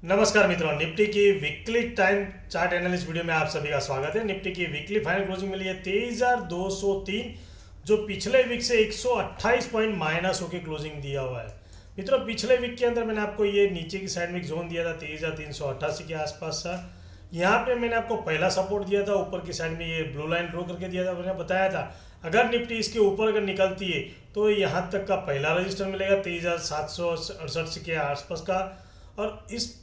नमस्कार मित्रों, निफ्टी की weekly time chart analysis video में आप सभी का स्वागत है। निफ्टी की वीकली फाइनल क्लोजिंग मिली है 23,203, जो पिछले वीक से 128 पॉइंट माइनस होकर क्लोजिंग दिया हुआ है। मित्रों, पिछले वीक के अंदर मैंने आपको ये नीचे की साइड में एक जोन दिया था 23,388 के आसपास था। यहाँ पे मैंने आपको पहला सपोर्ट दिया था, ऊपर की साइड में ये ब्लू लाइन ड्रॉ करके दिया था। मैंने बताया था अगर निफ्टी इसके ऊपर अगर निकलती है तो यहाँ तक का पहला रजिस्टर मिलेगा 23,768 के आसपास का, और इसके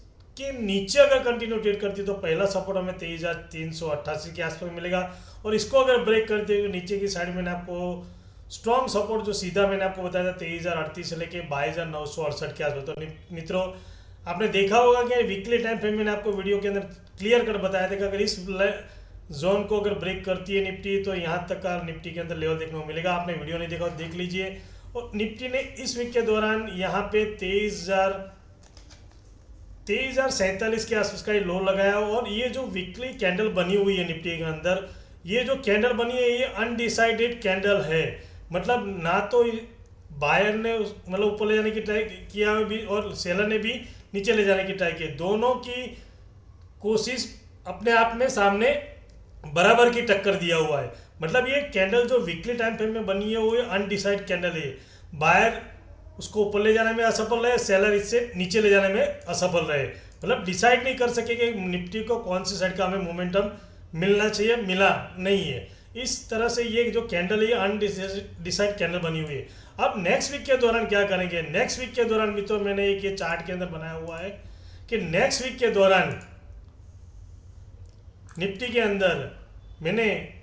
नीचे अगर कंटिन्यू ट्रेड करती है तो पहला सपोर्ट हमें 23,388 के आसपास मिलेगा। और इसको अगर ब्रेक करते हुए नीचे की साइड मैंने आपको स्ट्रॉन्ग सपोर्ट जो सीधा मैंने आपको बताया था 23,038 से लेके 22,968 के आसपास। तो मित्रों, आपने देखा होगा कि वीकली टाइम फ्रेम मैंने आपको वीडियो के अंदर क्लियर कर बताया था कि अगर इस जोन को अगर ब्रेक करती है निफ्टी तो यहाँ तक का निफ्टी के अंदर लेवल देखने को मिलेगा। आपने वीडियो नहीं देखा तो देख लीजिए। और निफ्टी ने इस वीक के दौरान यहाँ पे 23,047 के आसपास का ये लो लगाया। और ये जो वीकली कैंडल बनी हुई है निफ्टी के अंदर, ये जो कैंडल बनी है ये अनडिसाइडेड कैंडल है। मतलब ना तो बायर ने मतलब ऊपर ले जाने की ट्राई किया भी और सेलर ने भी नीचे ले जाने की ट्राई की। दोनों की कोशिश अपने आप में सामने बराबर की टक्कर दिया हुआ है। मतलब ये कैंडल जो वीकली टाइम फ्रेम में बनी है वो अनडिसाइड कैंडल है। बायर उसको ऊपर ले जाने में असफल रहे, सेलर इससे नीचे ले जाने में असफल रहे। मतलब डिसाइड नहीं कर सके कि निफ्टी को कौन सी साइड का हमें मोमेंटम मिलना चाहिए, मिला नहीं है। इस तरह से ये जो कैंडल है अनडिसाइड कैंडल बनी हुई है। अब नेक्स्ट वीक के दौरान क्या करेंगे? नेक्स्ट वीक के दौरान मित्रों मैंने एक ये चार्ट के अंदर बनाया हुआ है कि नेक्स्ट वीक के दौरान निफ्टी के अंदर मैंने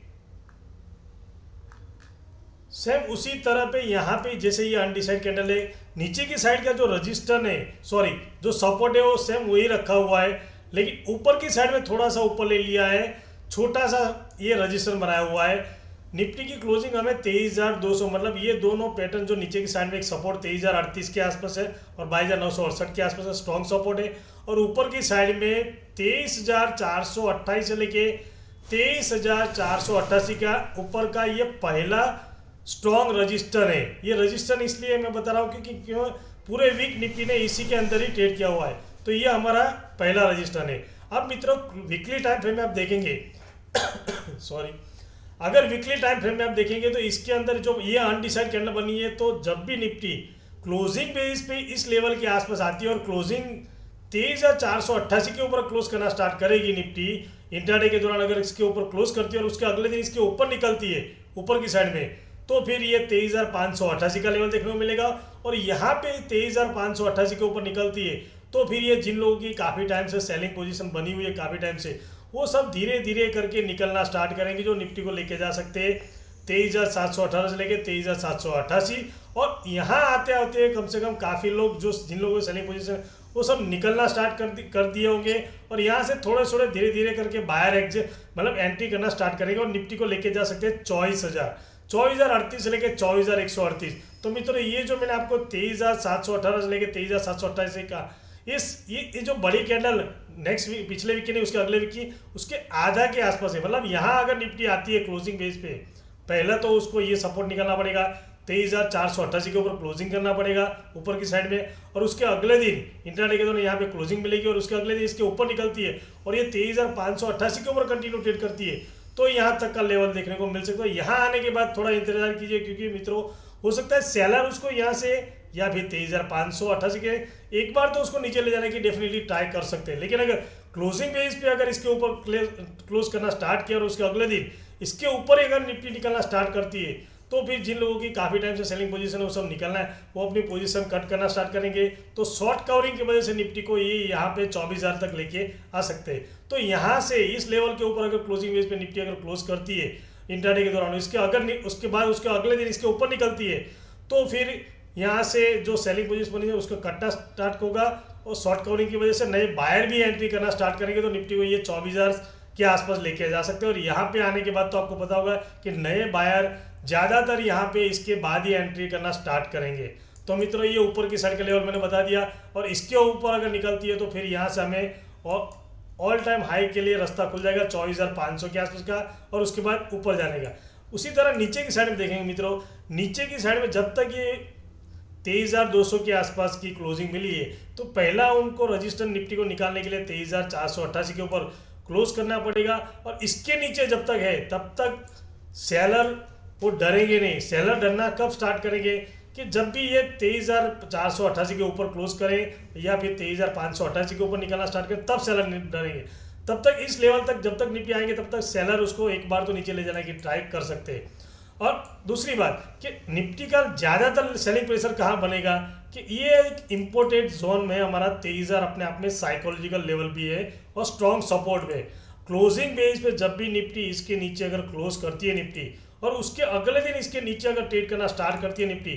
सेम उसी तरह पे यहाँ पे जैसे ये अनडिसाइड कैंडल है, नीचे की साइड का जो रजिस्टर है, सॉरी जो सपोर्ट है वो सेम वही रखा हुआ है, लेकिन ऊपर की साइड में थोड़ा सा ऊपर ले लिया है, छोटा सा ये रजिस्टर बनाया हुआ है। निफ्टी की क्लोजिंग हमें 23,200, मतलब ये दोनों पैटर्न जो नीचे की साइड में एक सपोर्ट 23,038 के आसपास है और 22,968 के आसपास है, स्ट्रॉन्ग सपोर्ट है। और ऊपर की साइड में 23,428 से लेके 23,488 का ऊपर का ये पहला स्ट्रॉन्ग रजिस्टर है। ये रजिस्टर इसलिए मैं बता रहा हूँ क्योंकि क्यों पूरे वीक निफ्टी ने इसी के अंदर ही ट्रेड किया हुआ है। तो ये हमारा पहला रजिस्टर है। अब मित्रों वीकली टाइम फ्रेम में आप देखेंगे सॉरी, अगर वीकली टाइम फ्रेम में आप देखेंगे तो इसके अंदर जो ये अनडिसाइड कैंडल बनी है, तो जब भी निफ्टी क्लोजिंग बेस पे इस लेवल के आसपास आती है और क्लोजिंग 23,488 के ऊपर क्लोज करना स्टार्ट करेगी निफ्टी इंट्राडे के दौरान, अगर इसके ऊपर क्लोज करती है और उसके अगले दिन इसके ऊपर निकलती है ऊपर की साइड में, तो फिर ये 23,588 का लेवल देखने को मिलेगा। और यहाँ पे 23,588 के ऊपर निकलती है तो फिर ये जिन लोगों की काफ़ी टाइम से सेलिंग पोजीशन बनी हुई है काफ़ी टाइम से, वो सब धीरे धीरे करके निकलना स्टार्ट करेंगे, जो निफ्टी को लेके जा सकते हैं 23,718 से लेके 23,788। और यहाँ आते आते कम से कम काफ़ी लोग जो जिन लोगों की सेलिंग पोजीशन वो सब निकलना स्टार्ट कर दिए होंगे। और यहाँ से थोड़े थोड़े धीरे धीरे करके बाहर एग्जिट मतलब एंट्री करना स्टार्ट करेंगे और निफ्टी को लेके जा सकते हैं 24,038 से लेके 24,138। तो मित्रों ये जो मैंने आपको 23,718 से लेके 23,728 का ये जो बड़ी कैंडल नेक्स्ट वीक पिछले वीक की नहीं उसके अगले वीक की उसके आधा के आसपास है। मतलब यहाँ अगर निफ्टी आती है क्लोजिंग बेस पे, पहले तो उसको ये सपोर्ट निकालना पड़ेगा 23,488 के ऊपर क्लोजिंग करना पड़ेगा ऊपर की साइड में, और उसके अगले दिन इंट्राडे के दौरान यहाँ पे क्लोजिंग मिलेगी और उसके अगले दिन इसके ऊपर निकलती है और ये 23,588 के ऊपर कंटिन्यू ट्रेड करती है, तो यहाँ तक का लेवल देखने को मिल सकता है। यहाँ आने के बाद थोड़ा इंतजार कीजिए, क्योंकि मित्रों हो सकता है सेलर उसको यहाँ से या फिर 23,588 के एक बार तो उसको नीचे ले जाने की डेफिनेटली ट्राई कर सकते हैं, लेकिन अगर क्लोजिंग बेस पे अगर इसके ऊपर क्लोज करना स्टार्ट किया और उसके अगले दिन इसके ऊपर अगर निफ्टी निकलना स्टार्ट करती है, तो फिर जिन लोगों की काफ़ी टाइम से सेलिंग पोजीशन है वो सब निकलना है, वो अपनी पोजीशन कट करना स्टार्ट करेंगे। तो शॉर्ट कवरिंग की वजह से निफ्टी को ये यहाँ पे 24,000 तक लेके आ सकते हैं। तो यहाँ से इस लेवल के ऊपर अगर क्लोजिंग बेस पे निफ्टी अगर क्लोज करती है इंट्राडे के दौरान, इसके अगर उसके बाद उसके अगले दिन इसके ऊपर निकलती है, तो फिर यहाँ से जो सेलिंग पोजीशन बनी है उसको कटना स्टार्ट होगा और शॉर्ट कवरिंग की वजह से नए बायर भी एंट्री करना स्टार्ट करेंगे, तो निफ्टी को ये 24,000 के आसपास लेके जा सकते हैं। और यहाँ पे आने के बाद तो आपको पता होगा कि नए बायर ज़्यादातर यहाँ पे इसके बाद ही एंट्री करना स्टार्ट करेंगे। तो मित्रों ये ऊपर की साइड का लेवल मैंने बता दिया, और इसके ऊपर अगर निकलती है तो फिर यहाँ से हमें ऑल टाइम हाई के लिए रास्ता खुल जाएगा 24,500 के आसपास का, और उसके बाद ऊपर जाने का। उसी तरह नीचे की साइड में देखेंगे मित्रों, नीचे की साइड में जब तक ये 23,200 के आसपास की क्लोजिंग मिली है। तो पहला उनको रजिस्टर निफ्टी को निकालने के लिए 23,488 के ऊपर क्लोज करना पड़ेगा, और इसके नीचे जब तक है तब तक सेलर वो डरेंगे नहीं। सेलर डरना कब स्टार्ट करेंगे कि जब भी ये 23,488 के ऊपर क्लोज करें या फिर 23,588 के ऊपर निकालना स्टार्ट करें, तब सेलर डरेंगे। तब तक इस लेवल तक जब तक निफ्टी आएंगे तब तक सेलर उसको एक बार तो नीचे ले जाने की ट्राई कर सकते हैं। और दूसरी बात कि निफ्टी का ज़्यादातर सेलिंग प्रेशर कहाँ बनेगा कि ये एक इम्पोर्टेड जोन में हमारा 23,000 अपने आप में साइकोलॉजिकल लेवल भी है और स्ट्रॉन्ग सपोर्ट में। क्लोजिंग बेस पे जब भी निफ्टी इसके नीचे अगर क्लोज करती है निफ्टी, और उसके अगले दिन इसके नीचे अगर ट्रेड करना स्टार्ट करती है निफ्टी,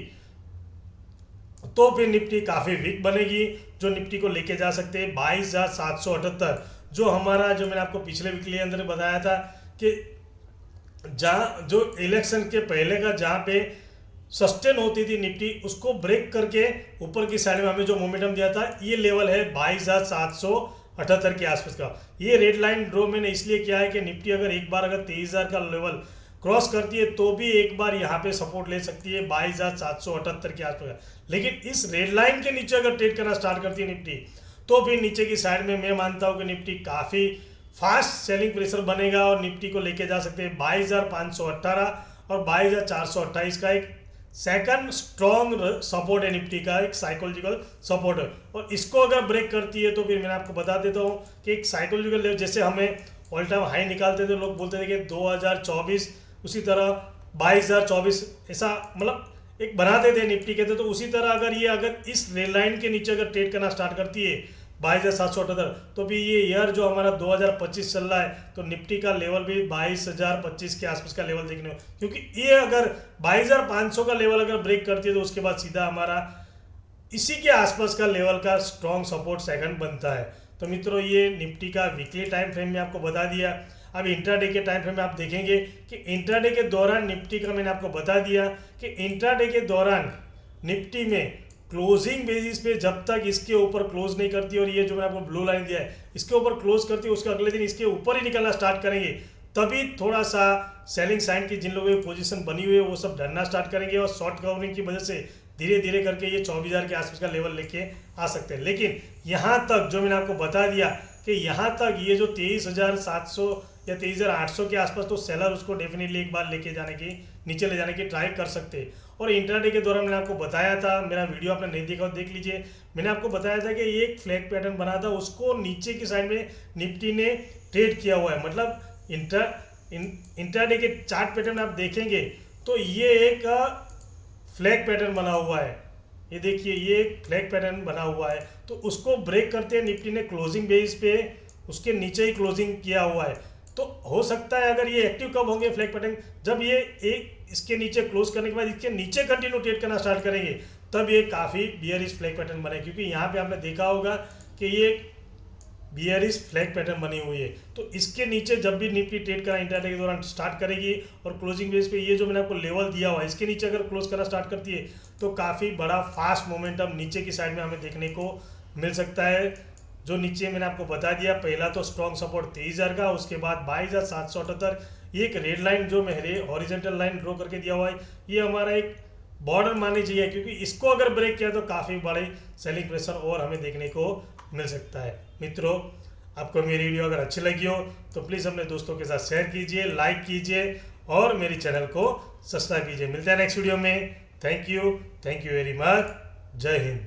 तो फिर निफ्टी काफ़ी वीक बनेगी, जो निफ्टी को लेके जा सकते हैं 22,778, जो हमारा जो मैंने आपको पिछले वीक के अंदर बताया था कि जहाँ जो इलेक्शन के पहले का जहाँ पे सस्टेन होती थी निफ्टी, उसको ब्रेक करके ऊपर की साइड में हमें जो मोमेंटम दिया था, ये लेवल है 22,778 के आसपास का। ये रेड लाइन ड्रॉ मैंने इसलिए किया है कि निफ्टी अगर एक बार अगर 23,000 का लेवल क्रॉस करती है तो भी एक बार यहाँ पे सपोर्ट ले सकती है 22,778 के आसपास। लेकिन इस रेड लाइन के नीचे अगर ट्रेड करना स्टार्ट करती है निफ्टी, तो फिर नीचे की साइड में मैं मानता हूँ कि निफ्टी काफ़ी फास्ट सेलिंग प्रेशर बनेगा और निफ्टी को लेके जा सकते हैं 22,518 और 22,428 का एक सेकंड स्ट्रॉन्ग सपोर्ट है निफ्टी का, एक साइकोलॉजिकल सपोर्ट है। और इसको अगर ब्रेक करती है तो फिर मैंने आपको बता देता हूँ कि एक साइकोलॉजिकल लेवल, जैसे हमें ऑल टाइम हाई निकालते थे, लोग बोलते थे कि 2024, उसी तरह 22,024 ऐसा मतलब एक बनाते थे निफ्टी के, तो उसी तरह अगर इस रेल लाइन के नीचे अगर ट्रेड करना स्टार्ट करती है 22,778, तो भी ये ईयर जो हमारा 2025 चल रहा है, तो निफ्टी का लेवल भी 22,025 के आसपास का लेवल देखने को, क्योंकि ये अगर 22,500 का लेवल अगर ब्रेक करती है तो उसके बाद सीधा हमारा इसी के आसपास का लेवल का स्ट्रॉन्ग सपोर्ट सेकंड बनता है। तो मित्रों, ये निफ्टी का वीकली टाइम फ्रेम में आपको बता दिया। अब इंट्राडे के टाइम फ्रेम में आप देखेंगे कि इंट्राडे के दौरान निफ्टी का मैंने आपको बता दिया कि इंट्राडे के दौरान निफ्टी में क्लोजिंग बेसिस पे जब तक इसके ऊपर क्लोज नहीं करती, और ये जो मैंने आपको ब्लू लाइन दिया है इसके ऊपर क्लोज करती है, उसके अगले दिन इसके ऊपर ही निकलना स्टार्ट करेंगे, तभी थोड़ा सा सेलिंग साइन की जिन लोगों की पोजीशन बनी हुई है वो सब डरना स्टार्ट करेंगे, और शॉर्ट कवरिंग की वजह से धीरे धीरे करके ये 24,000 के आसपास का लेवल लेके आ सकते हैं। लेकिन यहाँ तक जो मैंने आपको बता दिया कि यहाँ तक ये जो 23,700 या 23,800 के आसपास, तो सेलर उसको डेफिनेटली एक बार लेके जाने की, नीचे ले जाने की ट्राई कर सकते हैं। और इंट्राडे के दौरान मैंने आपको बताया था, मेरा वीडियो आपने नहीं देखा देख लीजिए, मैंने आपको बताया था कि एक फ्लैग पैटर्न बना था, उसको नीचे की साइड में निफ्टी ने ट्रेड किया हुआ है। मतलब इंट्राडे के चार्ट पैटर्न आप देखेंगे तो ये एक फ्लैग पैटर्न बना हुआ है, ये देखिए ये एक फ्लैग पैटर्न बना हुआ है, तो उसको ब्रेक करते हैं निफ्टी ने क्लोजिंग बेस पे उसके नीचे ही क्लोजिंग किया हुआ है। तो हो सकता है अगर ये एक्टिव कब होंगे फ्लैग पैटर्न, जब ये एक इसके नीचे क्लोज करने के बाद इसके नीचे कंटिन्यू ट्रेड करना स्टार्ट करेंगे, तब ये काफ़ी बियरिश फ्लैग पैटर्न बने, क्योंकि यहाँ पे आपने देखा होगा कि ये बियरिश फ्लैग पैटर्न बनी हुई है। तो इसके नीचे जब भी निफ्टी ट्रेड करना इंट्राडे के दौरान स्टार्ट करेगी और क्लोजिंग बेस पे ये जो मैंने आपको लेवल दिया हुआ है इसके नीचे अगर क्लोज करना स्टार्ट करती है, तो काफ़ी बड़ा फास्ट मोमेंटम नीचे की साइड में हमें देखने को मिल सकता है। जो नीचे मैंने आपको बता दिया, पहला तो स्ट्रॉन्ग सपोर्ट 23,000 का, उसके बाद 22,778, ये एक रेड लाइन जो मैंने हॉरिजॉन्टल लाइन ड्रॉ करके दिया हुआ है, ये हमारा एक बॉर्डर माननी चाहिए, क्योंकि इसको अगर ब्रेक किया तो काफ़ी बड़े सेलिंग प्रेशर और हमें देखने को मिल सकता है। मित्रों, आपको मेरी वीडियो अगर अच्छी लगी हो तो प्लीज़ अपने दोस्तों के साथ शेयर कीजिए, लाइक कीजिए और मेरी चैनल को सब्सक्राइब कीजिए। मिलते हैं नेक्स्ट वीडियो में। Thank you very much. जय हिंद।